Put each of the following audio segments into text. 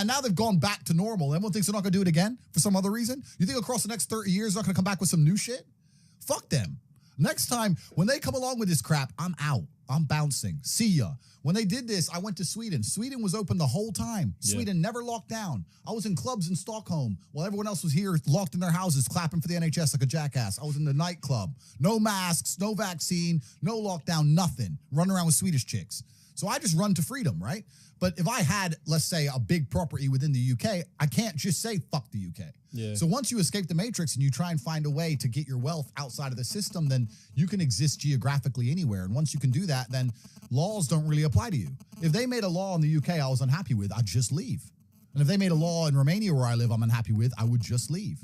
And now they've gone back to normal. Everyone thinks they're not going to do it again for some other reason. You think across the next 30 years, they're not going to come back with some new shit? Fuck them. Next time, when they come along with this crap, I'm out. I'm bouncing. See ya. When they did this, I went to Sweden. Sweden was open the whole time. Sweden never locked down. I was in clubs in Stockholm while everyone else was here locked in their houses clapping for the NHS like a jackass. I was in the nightclub. No masks, no vaccine, no lockdown, nothing. Running around with Swedish chicks. So I just run to freedom, right? But if I had, let's say, a big property within the UK, I can't just say, fuck the UK. Yeah. So once you escape the matrix and you try and find a way to get your wealth outside of the system, then you can exist geographically anywhere. And once you can do that, then laws don't really apply to you. If they made a law in the UK I was unhappy with, I'd just leave. And if they made a law in Romania where I live I'm unhappy with, I would just leave.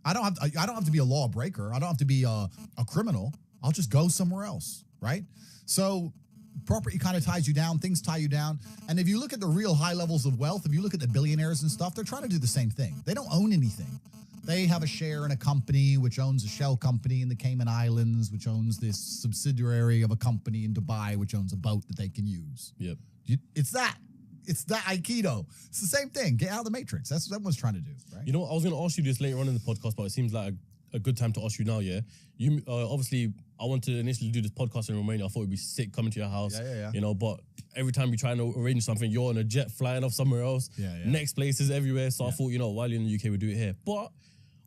I don't have to be a lawbreaker. I don't have to be a criminal. I'll just go somewhere else, right? So property kind of ties you down, things tie you down. And if you look at the real high levels of wealth, if you look at the billionaires and stuff, they're trying to do the same thing. They don't own anything. They have a share in a company which owns a shell company in the Cayman Islands, which owns this subsidiary of a company in Dubai, which owns a boat that they can use. Yep. It's that Aikido. It's the same thing. Get out of the matrix. That's what everyone's trying to do, right? You know what? I was going to ask you this later on in the podcast, but it seems like a good time to ask you now, yeah? You obviously, I wanted to initially do this podcast in Romania. I thought it'd be sick coming to your house. Yeah. You know, but every time we try to arrange something, you're on a jet flying off somewhere else. Yeah. Next places everywhere. So I thought, you know, while you're in the UK, we'll do it here. But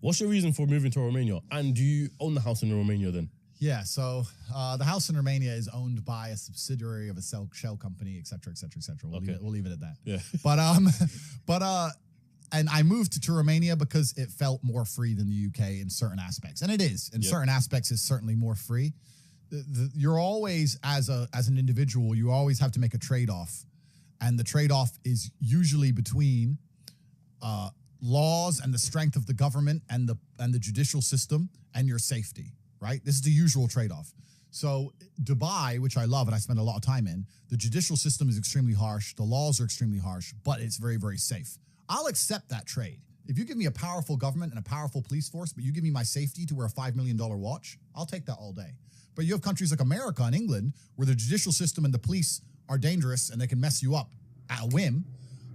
what's your reason for moving to Romania? And do you own the house in Romania then? Yeah, so the house in Romania is owned by a subsidiary of a shell company, et cetera, et cetera, et cetera. We'll leave it at that. Yeah. But and I moved to Romania because it felt more free than the UK in certain aspects. And it is. In certain aspects, it's certainly more free. You're always, as an individual, you always have to make a trade-off. And the trade-off is usually between laws and the strength of the government and the judicial system and your safety, right? This is the usual trade-off. So Dubai, which I love and I spend a lot of time in, the judicial system is extremely harsh. The laws are extremely harsh, but it's very, very safe. I'll accept that trade. If you give me a powerful government and a powerful police force, but you give me my safety to wear a $5 million watch, I'll take that all day. But you have countries like America and England where the judicial system and the police are dangerous and they can mess you up at a whim,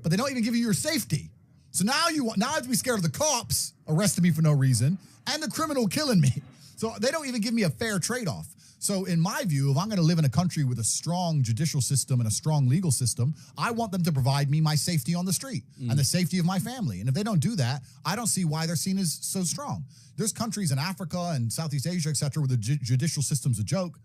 but they don't even give you your safety. So now I have to be scared of the cops arresting me for no reason and the criminal killing me. So they don't even give me a fair trade-off. So in my view, if I'm going to live in a country with a strong judicial system and a strong legal system, I want them to provide me my safety on the street and the safety of my family. And if they don't do that, I don't see why they're seen as so strong. There's countries in Africa and Southeast Asia, et cetera, where the judicial system's a joke.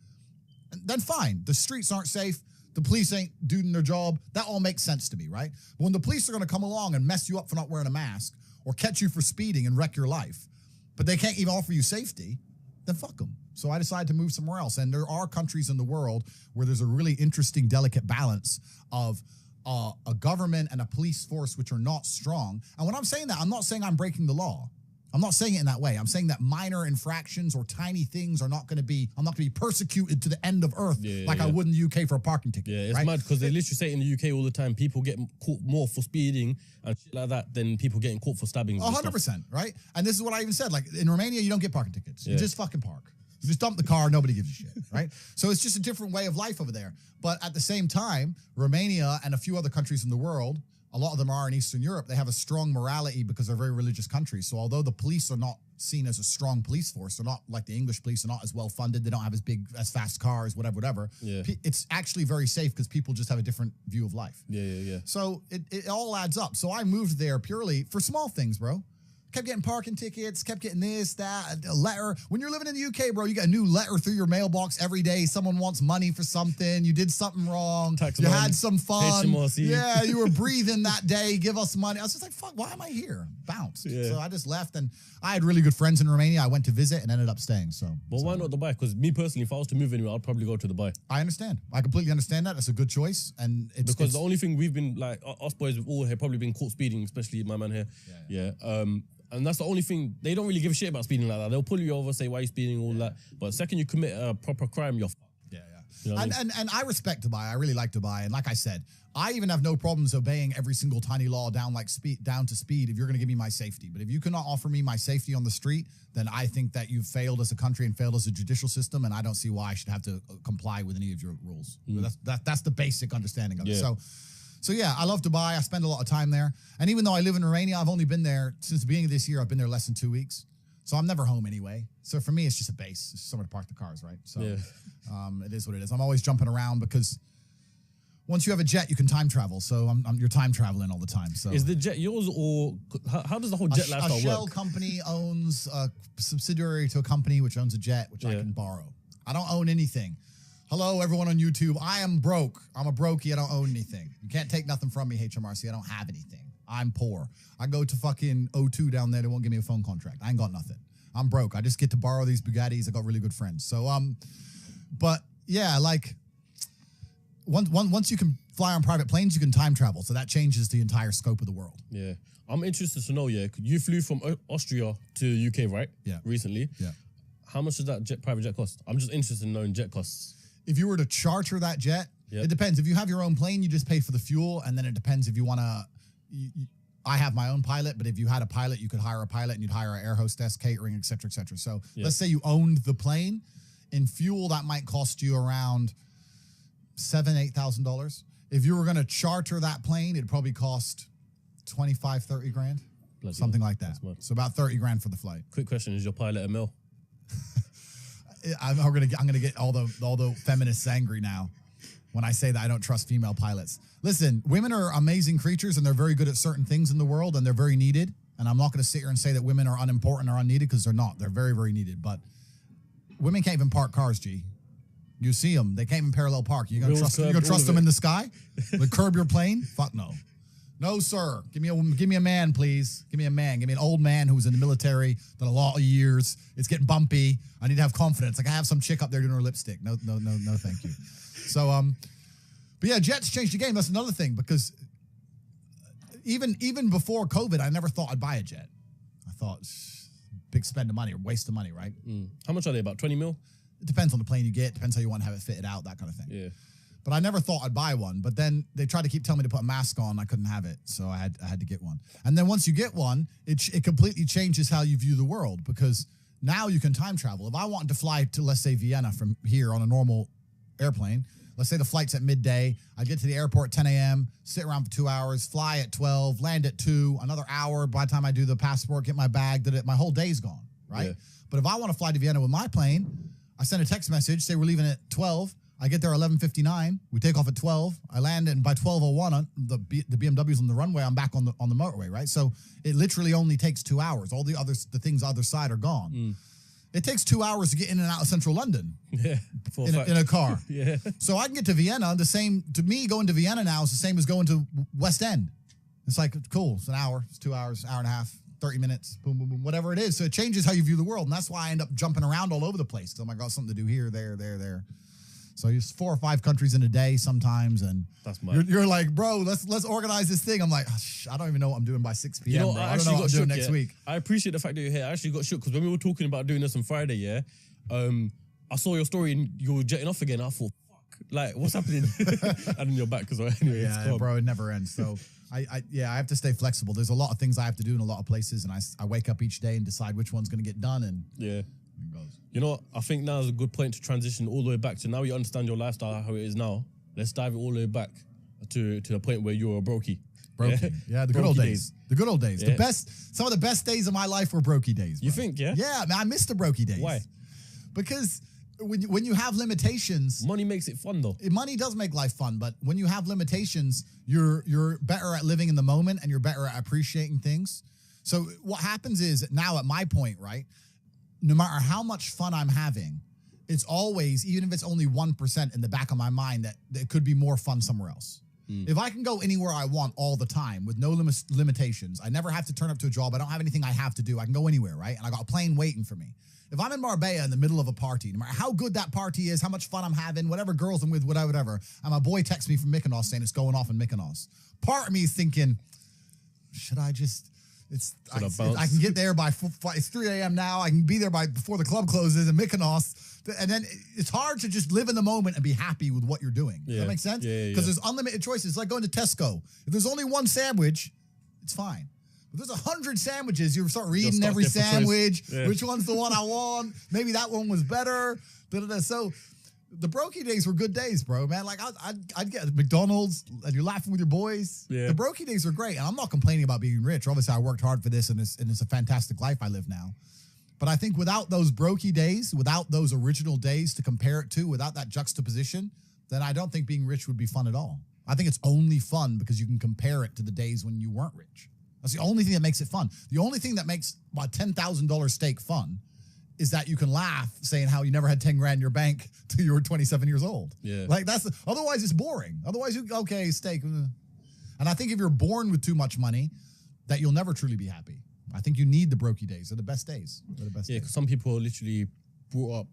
Then fine, the streets aren't safe. The police ain't doing their job. That all makes sense to me, right? But when the police are going to come along and mess you up for not wearing a mask or catch you for speeding and wreck your life, but they can't even offer you safety, then fuck them. So I decided to move somewhere else. And there are countries in the world where there's a really interesting, delicate balance of a government and a police force which are not strong. And when I'm saying that, I'm not saying I'm breaking the law. I'm not saying it in that way. I'm saying that minor infractions or tiny things are not going to be, I'm not going to be persecuted to the end of earth I would in the UK for a parking ticket. Yeah, it's mad because they literally say in the UK all the time, people get caught more for speeding and shit like that than people getting caught for stabbing. 100%, right? And this is what I even said. Like in Romania, you don't get parking tickets. You just fucking park. You just dump the car, nobody gives a shit, right? So it's just a different way of life over there. But at the same time, Romania and a few other countries in the world, a lot of them are in Eastern Europe, they have a strong morality because they're very religious countries. So although the police are not seen as a strong police force, they're not like the English police, they're not as well funded, they don't have as fast cars, whatever. Yeah. It's actually very safe because people just have a different view of life. Yeah. So it all adds up. So I moved there purely for small things, bro. Kept getting parking tickets, kept getting this, that, a letter. When you're living in the UK, bro, you get a new letter through your mailbox every day. Someone wants money for something. You did something wrong. You had some fun. HMRC. Yeah, you were breathing that day. Give us money. I was just like, fuck, why am I here? Bounced. Yeah. So I just left, and I had really good friends in Romania. I went to visit and ended up staying. So, but why not Dubai? Because me personally, if I was to move anywhere, I'd probably go to Dubai. I understand. I completely understand that. That's a good choice. And it's because the only thing we've been like, us boys have all here probably been caught speeding, especially my man here. Yeah. And that's the only thing, they don't really give a shit about speeding like that. They'll pull you over, say, why are you speeding, all that. But the second you commit a proper crime, you're fucked. Yeah. You know and I respect Dubai. I really like Dubai. And like I said, I even have no problems obeying every single tiny law down to speed if you're going to give me my safety. But if you cannot offer me my safety on the street, then I think that you've failed as a country and failed as a judicial system. And I don't see why I should have to comply with any of your rules. That's the basic understanding of it. So yeah, I love Dubai. I spend a lot of time there. And even though I live in Romania, I've only been there since the beginning of this year. I've been there less than 2 weeks. So I'm never home anyway. So for me, it's just a base. It's somewhere to park the cars, right? So it is what it is. I'm always jumping around because once you have a jet, you can time travel. So you're time traveling all the time. So is the jet yours, or how does the whole jet lifestyle work? A shell company owns a subsidiary to a company which owns a jet, which I can borrow. I don't own anything. Hello, everyone on YouTube. I am broke. I'm a brokey. I don't own anything. You can't take nothing from me, HMRC. I don't have anything. I'm poor. I go to fucking O2 down there. They won't give me a phone contract. I ain't got nothing. I'm broke. I just get to borrow these Bugattis. I got really good friends. So, but yeah, like once you can fly on private planes, you can time travel. So that changes the entire scope of the world. Yeah. I'm interested to know, you flew from Austria to UK, right? Yeah. Recently. Yeah. How much does that private jet cost? I'm just interested in knowing jet costs. If you were to charter that jet, it depends. If you have your own plane, you just pay for the fuel. And then it depends if you want to, I have my own pilot, but if you had a pilot, you could hire a pilot and you'd hire an air hostess, catering, et cetera, et cetera. So let's say you owned the plane. In fuel, that might cost you around $7,000, $8,000. If you were going to charter that plane, it'd probably cost 25, 30 grand, something like that. So about 30 grand for the flight. Quick question: is your pilot a male? I'm gonna get all the feminists angry now when I say that I don't trust female pilots. Listen, women are amazing creatures and they're very good at certain things in the world and they're very needed. And I'm not going to sit here and say that women are unimportant or unneeded because they're not. They're very, very needed. But women can't even park cars, G. You see them. They can't even parallel park. You gonna trust them in the sky? Like curb your plane? Fuck no. No, sir. Give me a man, please. Give me a man. Give me an old man who's in the military, done a lot of years. It's getting bumpy. I need to have confidence. Like I have some chick up there doing her lipstick. No, thank you. So, but yeah, jets changed the game. That's another thing because even before COVID, I never thought I'd buy a jet. I thought big spend of money or waste of money, right? How much are they? About 20 mil? It depends on the plane you get. Depends how you want to have it fitted out, that kind of thing. Yeah. But I never thought I'd buy one. But then they tried to keep telling me to put a mask on. I couldn't have it. So I had to get one. And then once you get one, it completely changes how you view the world because now you can time travel. If I wanted to fly to, let's say, Vienna from here on a normal airplane, let's say the flight's at midday. I get to the airport at 10 a.m., sit around for 2 hours, fly at 12, land at 2, another hour. By the time I do the passport, get my bag, my whole day's gone, right? Yeah. But if I want to fly to Vienna with my plane, I send a text message, say we're leaving at 12. I get there 11:59. We take off at 12. I land, and by 12:01, the BMW's on the runway. I'm back on the motorway, right? So it literally only takes 2 hours. All the things other side are gone. It takes 2 hours to get in and out of central London. Yeah, in a car. Yeah. So I can get to Vienna. To me, going to Vienna now is the same as going to West End. It's like cool. It's an hour. It's 2 hours, hour and a half. 30 minutes, boom, boom, boom, whatever it is. So it changes how you view the world. And that's why I end up jumping around all over the place. Because I got something to do here, there. So it's 4 or 5 countries in a day sometimes. And that's you're like, bro, let's organize this thing. I'm like, I don't even know what I'm doing by 6 p.m. You know, bro. I don't know what I'm doing next week. I appreciate the fact that you're here. I actually got shook because when we were talking about doing this on Friday, I saw your story and you were jetting off again. I thought, fuck, like, what's happening? And then you're back as well. Anyway, yeah, bro, it never ends. So I have to stay flexible. There's a lot of things I have to do in a lot of places, and I wake up each day and decide which one's going to get done. And it goes. You know what? I think now is a good point to transition all the way back to now you understand your lifestyle, how it is now. Let's dive it all the way back to the point where you're a brokey. Brokey. Yeah, the good old days. The good old days. Yeah. Some of the best days of my life were brokey days. Bro. You think, yeah? Yeah, man, I miss the brokey days. Why? Because when you have limitations, money makes it fun though. Money does make life fun, but when you have limitations, you're better at living in the moment and you're better at appreciating things. So what happens is now at my point, right? No matter how much fun I'm having, it's always, even if it's only 1% in the back of my mind, that it could be more fun somewhere else. If I can go anywhere I want all the time with no limitations, I never have to turn up to a job. I don't have anything I have to do. I can go anywhere, right? And I got a plane waiting for me. If I'm in Marbella in the middle of a party, no matter how good that party is, how much fun I'm having, whatever girls I'm with, whatever, and my boy texts me from Mykonos saying it's going off in Mykonos. Part of me is thinking, should I just... I can get there by it's 3 a.m. now. I can be there before the club closes in Mykonos. And then it's hard to just live in the moment and be happy with what you're doing. Does that make sense? Because there's unlimited choices. It's like going to Tesco. If there's only one sandwich, it's fine. If there's 100 sandwiches, you start reading every sandwich. Which one's the one I want? Maybe that one was better. So The brokey days were good days, bro, man. Like, I'd get McDonald's, and you're laughing with your boys. Yeah. The brokey days are great, and I'm not complaining about being rich. Obviously, I worked hard for this, and it's a fantastic life I live now. But I think without those brokey days, without those original days to compare it to, without that juxtaposition, then I don't think being rich would be fun at all. I think it's only fun because you can compare it to the days when you weren't rich. That's the only thing that makes it fun. The only thing that makes my $10,000 steak fun is that you can laugh saying how you never had 10 grand in your bank till you were 27 years old. Yeah. Like otherwise it's boring. Otherwise, okay, steak. And I think if you're born with too much money, that you'll never truly be happy. I think you need the brokey days. They're the best days. They're the best days. Because some people are literally brought up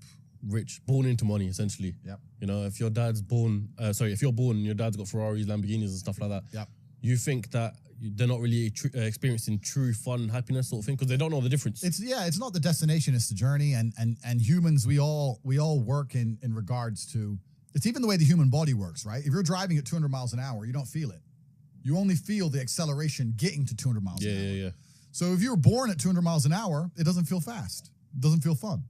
rich, born into money, essentially. Yep. You know, if your dad's born, if you're born and your dad's got Ferraris, Lamborghinis and stuff like that, Yep. you think that they're not really experiencing true fun, happiness sort of thing because they don't know the difference. It's not the destination, it's the journey. And humans, we all work in regards to, it's even the way the human body works, right? If you're driving at 200 miles an hour, you don't feel it. You only feel the acceleration getting to 200 miles an hour. Yeah. So if you were born at 200 miles an hour, it doesn't feel fast. It doesn't feel fun.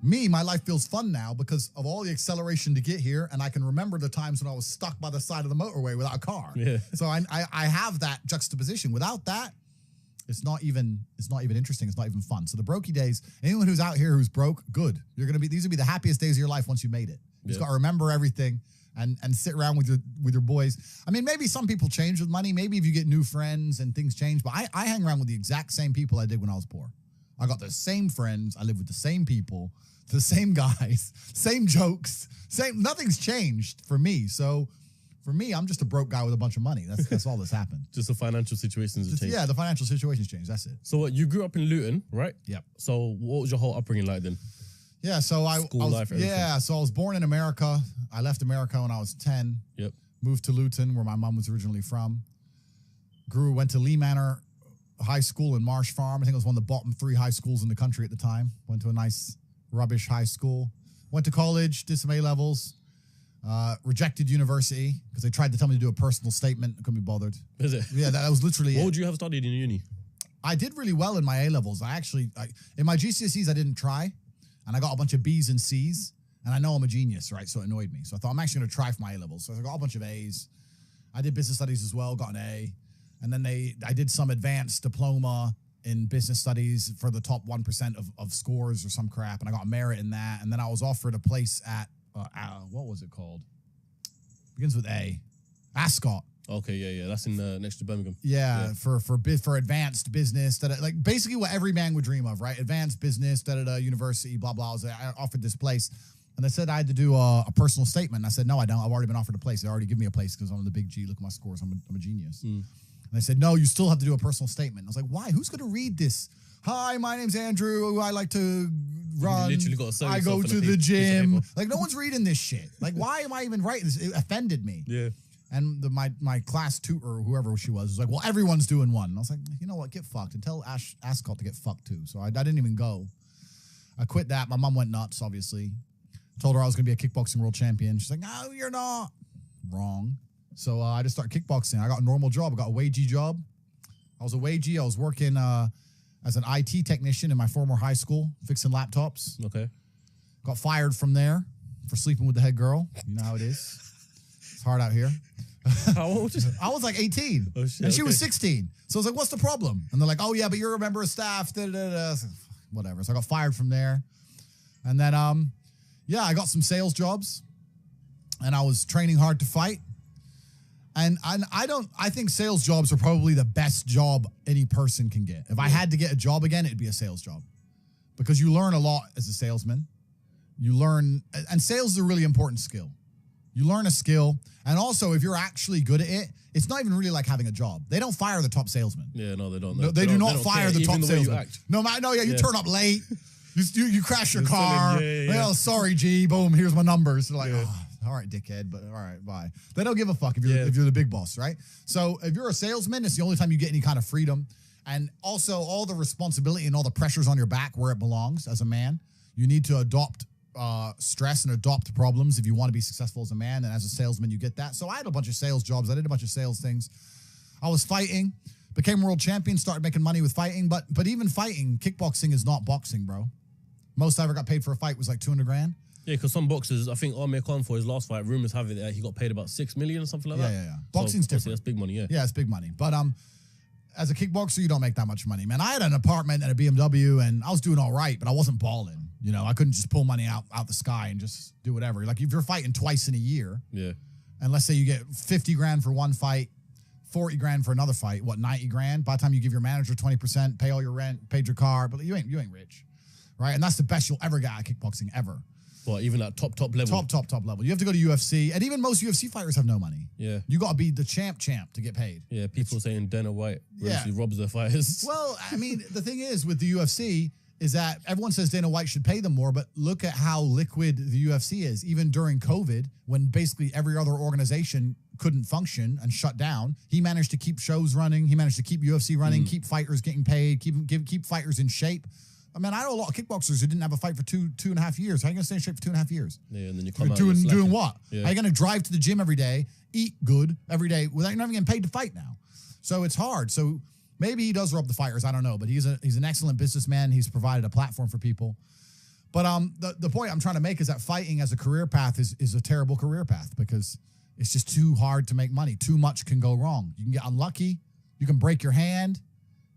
My life feels fun now because of all the acceleration to get here, and I can remember the times when I was stuck by the side of the motorway without a car. Yeah. So I have that juxtaposition. Without that, it's not even interesting. It's not even fun. So the brokey days, anyone who's out here who's broke, good. These will be the happiest days of your life once you made it. You just got to remember everything and sit around with your boys. I mean, maybe some people change with money. Maybe if you get new friends and things change, but I hang around with the exact same people I did when I was poor. I got the same friends. I live with the same people, the same guys, same jokes, nothing's changed for me. So for me, I'm just a broke guy with a bunch of money. That's all that's happened. Just the financial situations have changed. Yeah, the financial situation's changed. That's it. So you grew up in Luton, right? Yep. So what was your whole upbringing like then? Yeah, so I was born in America. I left America when I was 10. Yep. Moved to Luton, where my mom was originally from. Went to Lee Manor High School in Marsh Farm. I think it was one of the bottom 3 high schools in the country at the time. Went to a nice rubbish high school. Went to college, did some A-levels. Rejected university because they tried to tell me to do a personal statement. I couldn't be bothered. Is it? Yeah, that was literally What it. would you have studied in uni? I did really well in my A-levels. In my GCSEs, I didn't try. And I got a bunch of B's and C's. And I know I'm a genius, right? So it annoyed me. So I thought, I'm actually going to try for my A-levels. So I got a bunch of A's. I did business studies as well, got an A. And then I did some advanced diploma in business studies for the top 1% of scores or some crap. And I got merit in that. And then I was offered a place at, what was it called? Begins with A. Ascot. Okay, yeah. That's in next to Birmingham. Yeah. For advanced business, like basically what every man would dream of, right? Advanced business, university, blah, blah. I offered this place. And they said I had to do a personal statement. And I said, no, I don't. I've already been offered a place. They already give me a place because I'm the big G. Look at my scores. I'm a genius. And they said, no, you still have to do a personal statement. I was like, why? Who's going to read this? Hi, my name's Andrew. I like to run. You literally got to sell I go yourself to in a the piece of gym. paper. Like, no one's reading this shit. Like, why am I even writing this? It offended me. Yeah. And my class tutor, or whoever she was like, well, everyone's doing one. And I was like, you know what? Get fucked. And tell Ascot to get fucked too. So I didn't even go. I quit that. My mom went nuts, obviously. Told her I was going to be a kickboxing world champion. She's like, no, you're not. Wrong. So I just started kickboxing. I got a normal job. I got a wagey job. I was a wagey. I was working as an IT technician in my former high school, fixing laptops. Okay. Got fired from there for sleeping with the head girl. You know how it is. It's hard out here. How old was you? I was like 18. Oh, shit, and she was okay. 16. So I was like, what's the problem? And they're like, oh, yeah, but you're a member of staff. Da, da, da. So, whatever. So I got fired from there. And then, I got some sales jobs. And I was training hard to fight. And I think sales jobs are probably the best job any person can get. If I had to get a job again, it'd be a sales job. Because you learn a lot as a salesman. And sales is a really important skill. You learn a skill. And also, if you're actually good at it, it's not even really like having a job. They don't fire the top salesman. Yeah, no, they don't. No, they do not fire the top even the way you salesman. act. You turn up late. You crash your You're car. selling, yeah. Well, sorry, G. Boom, here's my numbers. They're like, oh, all right, dickhead, but all right, bye. They don't give a fuck if you're the big boss, right? So if you're a salesman, it's the only time you get any kind of freedom. And also all the responsibility and all the pressures on your back where it belongs as a man. You need to adopt stress and adopt problems if you want to be successful as a man. And as a salesman, you get that. So I had a bunch of sales jobs. I did a bunch of sales things. I was fighting, became world champion, started making money with fighting. But even fighting, kickboxing is not boxing, bro. Most I ever got paid for a fight was like 200 grand. Yeah, because some boxers, I think Amir Khan for his last fight, rumors have it that he got paid about 6 million or something like that. Yeah. Boxing's so, different. That's big money, yeah. Yeah, it's big money. But as a kickboxer, you don't make that much money, man. I had an apartment and a BMW, and I was doing all right, but I wasn't balling. You know, I couldn't just pull money out the sky and just do whatever. Like, if you're fighting twice in a year, and let's say you get 50 grand for one fight, 40 grand for another fight, 90 grand? By the time you give your manager 20%, pay all your rent, paid your car, but you ain't rich, right? And that's the best you'll ever get out of kickboxing, ever. Well, even at top level. Top level. You have to go to UFC, and even most UFC fighters have no money. Yeah. You got to be the champ to get paid. Yeah, people saying Dana White robs their fighters. Well, I mean, the thing is with the UFC is that everyone says Dana White should pay them more, but look at how liquid the UFC is. Even during COVID, when basically every other organization couldn't function and shut down, he managed to keep shows running. He managed to keep UFC running, keep fighters getting paid, keep fighters in shape. I mean, I know a lot of kickboxers who didn't have a fight for two and a half years. How are you going to stay in shape for 2.5 years? Yeah, and then you come out doing what? Yeah. How are you going to drive to the gym every day, eat good every day without not even getting paid to fight now? So it's hard. So maybe he does rob the fighters. I don't know, but he's an excellent businessman. He's provided a platform for people. But the point I'm trying to make is that fighting as a career path is a terrible career path because it's just too hard to make money. Too much can go wrong. You can get unlucky. You can break your hand.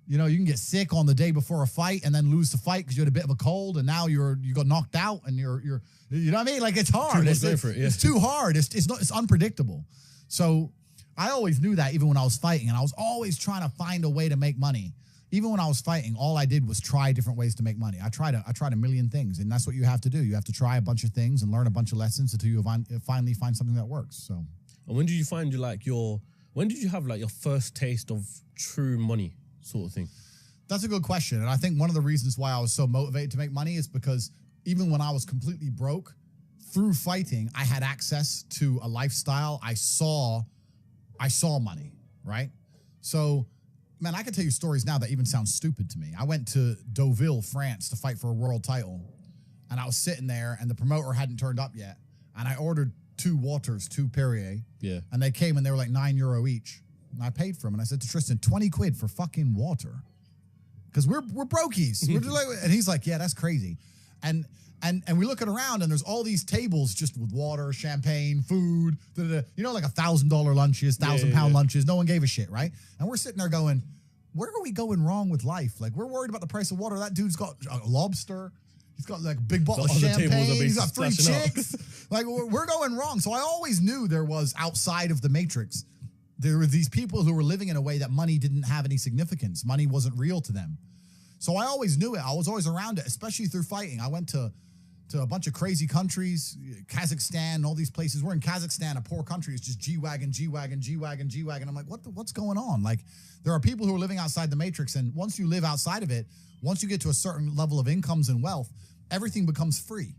You know, you can get sick on the day before a fight and then lose the fight because you had a bit of a cold and now you got knocked out and you're you know what I mean? Like, it's hard. It's too hard. It's unpredictable. So I always knew that even when I was fighting, and I was always trying to find a way to make money. Even when I was fighting, all I did was try different ways to make money. I tried a million things, and that's what you have to do. You have to try a bunch of things and learn a bunch of lessons until you finally find something that works. So, and when did you find when did you have like your first taste of true money sort of thing? That's a good question. And I think one of the reasons why I was so motivated to make money is because even when I was completely broke, through fighting, I had access to a lifestyle. I saw money, right? So, man, I can tell you stories now that even sound stupid to me. I went to Deauville, France to fight for a world title. And I was sitting there and the promoter hadn't turned up yet. And I ordered 2 waters, 2 Perrier. Yeah. And they came and they were like €9 each. And I paid for them. And I said to Tristan, 20 quid for fucking water. Because we're brokies. We're just like, and he's like, yeah, that's crazy. And we look around and there's all these tables just with water, champagne, food, you know, like $1,000 lunches, £1,000 lunches. No one gave a shit, right? And we're sitting there going, where are we going wrong with life? Like, we're worried about the price of water. That dude's got a lobster. He's got like a big bottle of champagne. He's got 3 chicks. Like, we're going wrong. So I always knew there was outside of the matrix. There were these people who were living in a way that money didn't have any significance. Money wasn't real to them. So I always knew it. I was always around it, especially through fighting. I went to a bunch of crazy countries, Kazakhstan, all these places. We're in Kazakhstan, a poor country. It's just G-Wagon, G-Wagon, G-Wagon, G-Wagon. I'm like, what's going on? Like, there are people who are living outside the matrix, and once you live outside of it, once you get to a certain level of incomes and wealth, everything becomes free.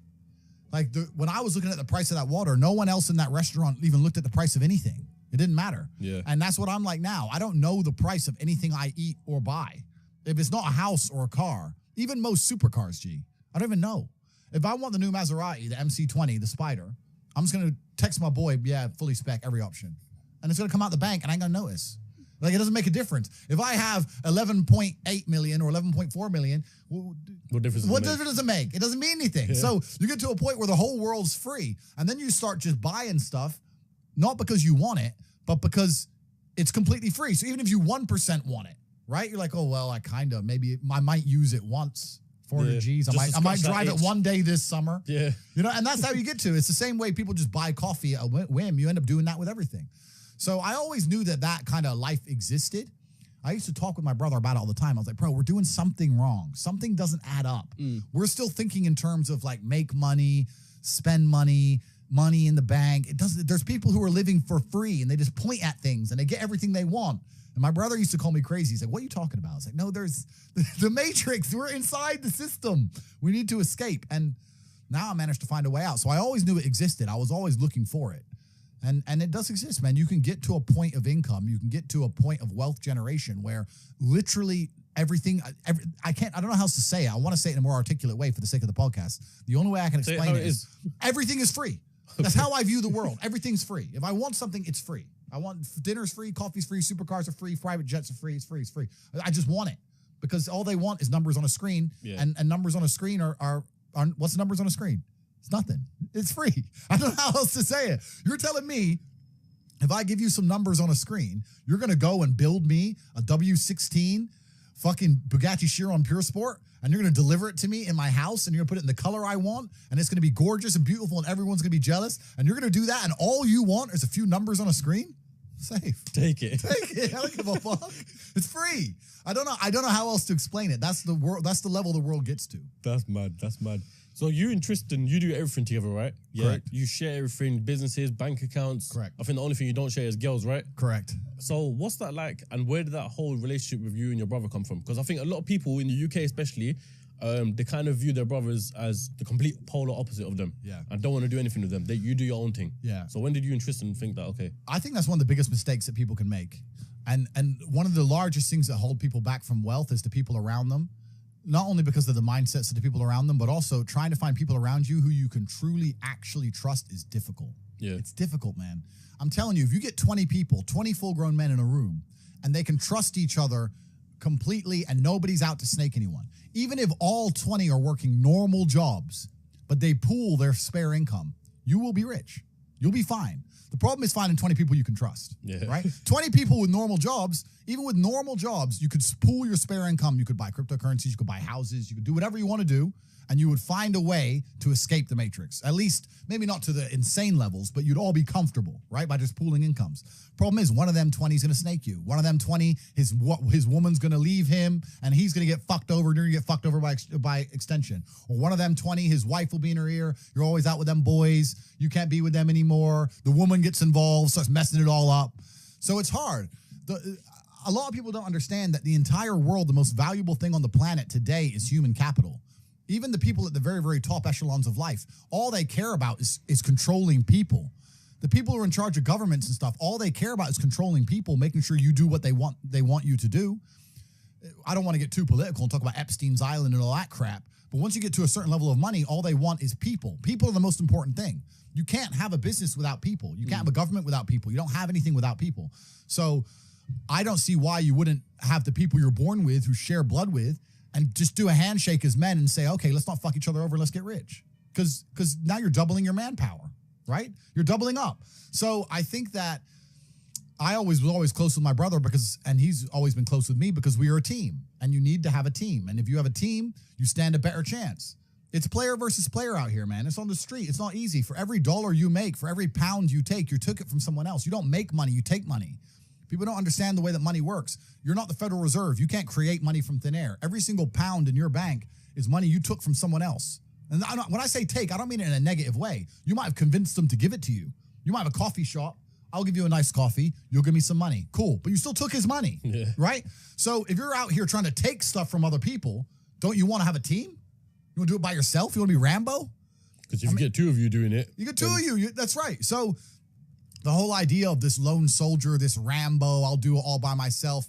Like, when I was looking at the price of that water, no one else in that restaurant even looked at the price of anything. It didn't matter. Yeah. And that's what I'm like now. I don't know the price of anything I eat or buy. If it's not a house or a car, even most supercars, G, I don't even know. If I want the new Maserati, the MC20, the Spider, I'm just going to text my boy, yeah, fully spec, every option. And it's going to come out the bank and I ain't going to notice. Like, it doesn't make a difference. If I have 11.8 million or 11.4 million, what difference does it make? It doesn't mean anything. Yeah. So you get to a point where the whole world's free. And then you start just buying stuff, not because you want it, but because it's completely free. So even if you 1% want it, right? You're like, oh, well, maybe I might use it once. 400 G's. I might drive it one day this summer. Yeah. You know, and that's how you get to. It's the same way people just buy coffee at a whim. You end up doing that with everything. So I always knew that kind of life existed. I used to talk with my brother about it all the time. I was like, bro, we're doing something wrong. Something doesn't add up. We're still thinking in terms of like make money, spend money, money in the bank. There's people who are living for free and they just point at things and they get everything they want. And my brother used to call me crazy. He's like, what are you talking about? I was like, no, there's the matrix. We're inside the system. We need to escape. And now I managed to find a way out. So I always knew it existed. I was always looking for it. And it does exist, man. You can get to a point of income. You can get to a point of wealth generation where literally everything, I don't know how else to say it. I want to say it in a more articulate way for the sake of the podcast. The only way I can explain it is everything is free. That's how I view the world. Everything's free. If I want something, it's free. I want dinner's free, coffee's free, supercars are free, private jets are free. It's free. It's free. I just want it because all they want is numbers on a screen, and numbers on a screen are what's numbers on a screen? It's nothing. It's free. I don't know how else to say it. You're telling me if I give you some numbers on a screen, you're going to go and build me a W16 fucking Bugatti Chiron Pure Sport, and you're going to deliver it to me in my house, and you're going to put it in the color I want, and it's going to be gorgeous and beautiful, and everyone's going to be jealous, and you're going to do that, and all you want is a few numbers on a screen? Safe. Take it. Take it. I don't give a fuck. It's free. I don't know how else to explain it. That's the world. That's the level the world gets to. That's mad. That's mad. So you and Tristan, you do everything together, right? Yeah. Correct. You share everything, businesses, bank accounts. Correct. I think the only thing you don't share is girls, right? Correct. So what's that like? And where did that whole relationship with you and your brother come from? Because I think a lot of people in the UK especially, they kind of view their brothers as the complete polar opposite of them. Yeah. And don't want to do anything with them. You do your own thing. Yeah. So when did you and Tristan think that, okay? I think that's one of the biggest mistakes that people can make. And one of the largest things that hold people back from wealth is the people around them. Not only because of the mindsets of the people around them, but also trying to find people around you who you can truly actually trust is difficult. Yeah. It's difficult, man. I'm telling you, if you get 20 people, 20 full-grown men in a room, and they can trust each other completely and nobody's out to snake anyone, even if all 20 are working normal jobs, but they pool their spare income, you will be rich. You'll be fine. The problem is finding 20 people you can trust, right? 20 people with normal jobs, even with normal jobs, you could pool your spare income. You could buy cryptocurrencies, you could buy houses, you could do whatever you want to do, and you would find a way to escape the matrix. At least, maybe not to the insane levels, but you'd all be comfortable, right, by just pooling incomes. Problem is, one of them 20 is going to snake you. One of them 20, his woman's going to leave him, and he's going to get fucked over, and you're going to get fucked over by extension. Or one of them 20, his wife will be in her ear. You're always out with them boys. You can't be with them anymore. The woman gets involved, starts messing it all up. So it's hard. A lot of people don't understand that the entire world, the most valuable thing on the planet today is human capital. Even the people at the very, very top echelons of life, all they care about is controlling people. The people who are in charge of governments and stuff, all they care about is controlling people, making sure you do what they want you to do. I don't want to get too political and talk about Epstein's Island and all that crap, but once you get to a certain level of money, all they want is people. People are the most important thing. You can't have a business without people. You can't have a government without people. You don't have anything without people. So I don't see why you wouldn't have the people you're born with who share blood with and just do a handshake as men and say, okay, let's not fuck each other over, let's get rich. Because now you're doubling your manpower, right? You're doubling up. So I think that I was always close with my brother and he's always been close with me because we are a team, and you need to have a team. And if you have a team, you stand a better chance. It's player versus player out here, man. It's on the street. It's not easy. For every dollar you make, for every pound you took it from someone else. You don't make money, you take money. People don't understand the way that money works. You're not the Federal Reserve. You can't create money from thin air. Every single pound in your bank is money you took from someone else. And when I say take, I don't mean it in a negative way. You might have convinced them to give it to you. You might have a coffee shop. I'll give you a nice coffee. You'll give me some money. Cool. But you still took his money, right? So if you're out here trying to take stuff from other people, don't you want to have a team? You want to do it by yourself? You want to be Rambo? Because if you get two of you doing it. You get two of you. That's right. So the whole idea of this lone soldier, this Rambo, I'll do it all by myself,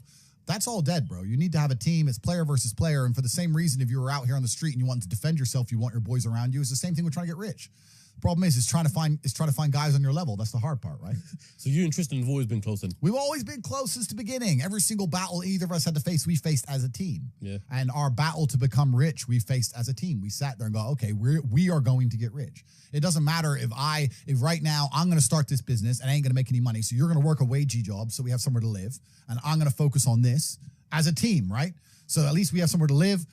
that's all dead, bro. You need to have a team. It's player versus player. And for the same reason, if you were out here on the street and you want to defend yourself, you want your boys around you. It's the same thing with trying to get rich. The problem is trying to find guys on your level. That's the hard part, right? So you and Tristan have always been close then? We've always been close since the beginning. Every single battle either of us had to face, we faced as a team. Yeah. And our battle to become rich, we faced as a team. We sat there and go, okay, we are going to get rich. It doesn't matter if right now I'm going to start this business and I ain't going to make any money. So you're going to work a wagey job so we have somewhere to live. And I'm going to focus on this as a team, right? So at least we have somewhere to live.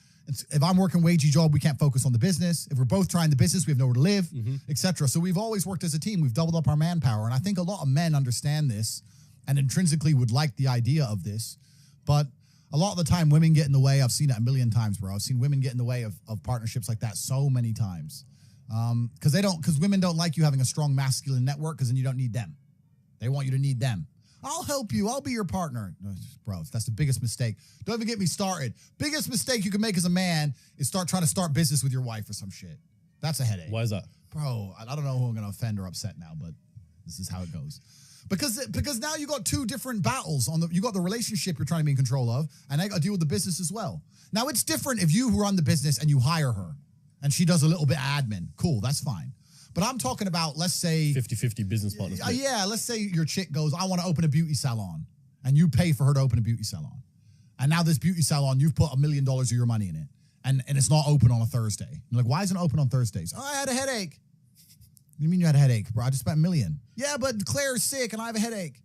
If I'm working wagey job, we can't focus on the business. If we're both trying the business, we have nowhere to live, etc. So we've always worked as a team. We've doubled up our manpower. And I think a lot of men understand this and intrinsically would like the idea of this. But a lot of the time, women get in the way. I've seen it a million times, bro. I've seen women get in the way of partnerships like that so many times. Because women don't like you having a strong masculine network because then you don't need them. They want you to need them. I'll help you. I'll be your partner. No, bro, that's the biggest mistake. Don't even get me started. Biggest mistake you can make as a man is trying to start business with your wife or some shit. That's a headache. Why is that? Bro, I don't know who I'm going to offend or upset now, but this is how it goes. Because now you got two different battles. You got the relationship you're trying to be in control of, and I got to deal with the business as well. Now, it's different if you run the business and you hire her, and she does a little bit of admin. Cool, that's fine. But I'm talking about, let's say... 50-50 business partners. Yeah, let's say your chick goes, I want to open a beauty salon. And you pay for her to open a beauty salon. And now this beauty salon, you've put $1 million of your money in it. And it's not open on a Thursday. You're like, why isn't it open on Thursdays? Oh, I had a headache. do you mean you had a headache, bro? I just spent $1 million. Yeah, but Claire's sick and I have a headache.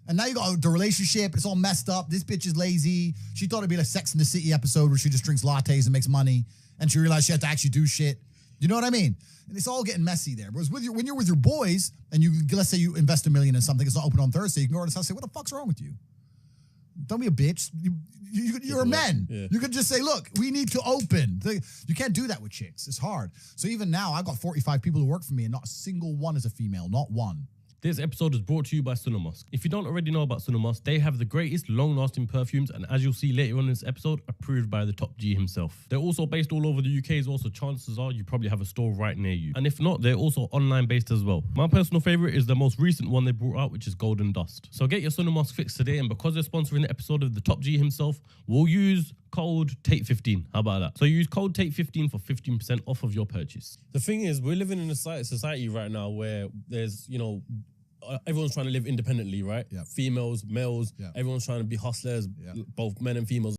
And now you got the relationship. It's all messed up. This bitch is lazy. She thought it'd be like Sex in the City episode where she just drinks lattes and makes money. And she realized she had to actually do shit. You know what I mean? And it's all getting messy there. Whereas when you're with your boys and let's say you invest $1 million in something, it's not open on Thursday, you can go to the house and say, what the fuck's wrong with you? Don't be a bitch. You're a man. Yeah. You could just say, look, we need to open. You can't do that with chicks. It's hard. So even now, I've got 45 people who work for me and not a single one is a female. Not one. This episode is brought to you by Sunamos. If you don't already know about Sunamos, they have the greatest long-lasting perfumes, and as you'll see later on in this episode, approved by the top G himself. They're also based all over the UK as well, so chances are you probably have a store right near you. And if not, they're also online based as well. My personal favorite is the most recent one they brought out, which is Golden Dust. So get your Sunamos fix today, and because they're sponsoring the episode of the top G himself, we'll use code Tate15. How about that? So use code Tate15 for 15% off of your purchase. The thing is, we're living in a society right now where there's, everyone's trying to live independently, right? Yeah. Females, males, yeah. Everyone's trying to be hustlers, both men and females.